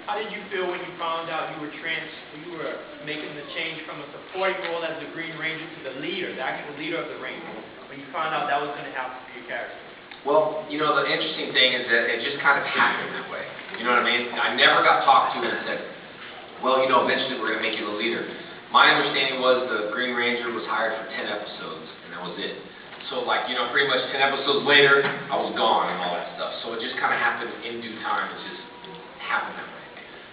How did you feel when you found out you were making the change from a supporting role as the Green Ranger to the leader, the actual leader of the Ranger? When you found out that was going to happen for your character? Well, you know, the interesting thing is that it just kind of happened that way. You know what I mean? I never got talked to and said, well, you know, eventually we're going to make you the leader. My understanding was the Green Ranger was hired for 10 episodes, and that was it. So, like, you know, pretty much 10 episodes later, I was gone and all that stuff. So it just kind of happened in due time. It just happened that way,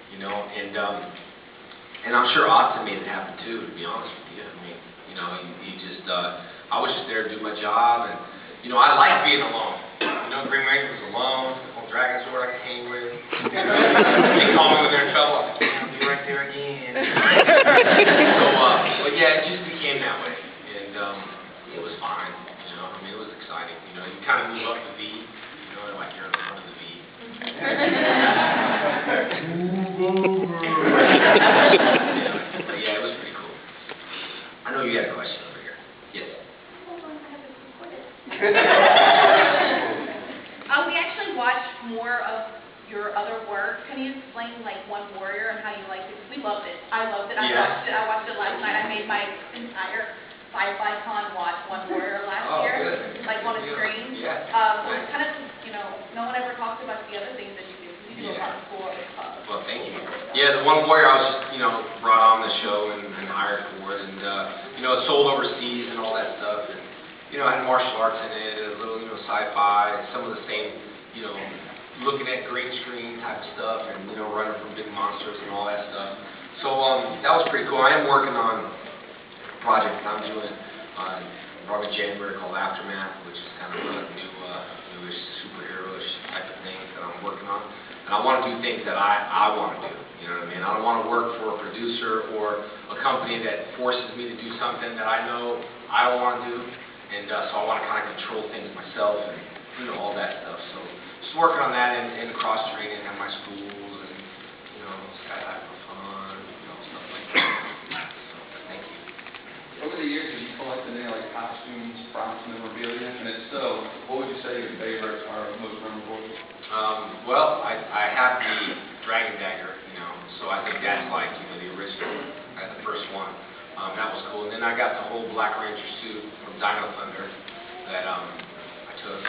you know. And I'm sure Austin made it happen too, to be honest with you. I mean, you know, he just, I was just there to do my job, and, you know, I like being alone. You know, Green Ranger was alone, little dragon sword I could hang with. They call me when they're in trouble. I'll be right there again. So, but yeah, it just became that way, and it was fine. You know, I mean, it was exciting. You know, you kind of move up the V. You know, like you're in front of the V. Move over. But yeah, it was pretty cool. I know you had a question over here. Yes. We actually watched more of your other work. Can you explain, like, One Warrior and how you liked it? We loved it. I loved it. I watched it last night. I made my entire Sci-Fi Con watch One Warrior last year, good. like on a screen. Yeah. It's kind of, you know, no one ever talks about the other things that you do. You do a lot of cool other stuff. Well, thank you. Yeah, the One Warrior, I was just, you know, brought on the show and hired for it, and, you know, it sold overseas and all that stuff, and, you know, I had martial arts in it, and a little, you know, sci-fi, and some of the same, you know, looking at green screen type of stuff, and, you know, running from big monsters and all that stuff. So, that was pretty cool. I am working on a project that I'm doing probably January called Aftermath, which is kind of a newish superhero-ish type of thing that I'm working on. And I want to do things that I want to do, you know what I mean? I don't want to work for a producer or a company that forces me to do something that I know I don't want to do. And so I want to kind of control things myself and, you know, all that stuff. So just working on that and cross-training at my schools and, you know, skydive for fun, you know, stuff like that. So, thank you. Over the years, have you collected any, like, costumes, props, memorabilia? And if so, what would you say your favorites are most memorable? Well, I have the Dragon Dagger, you know, so I think that's like, you know, the original, the first one. That was cool. And then I got the whole Black Ranger suit from Dino Thunder that I took.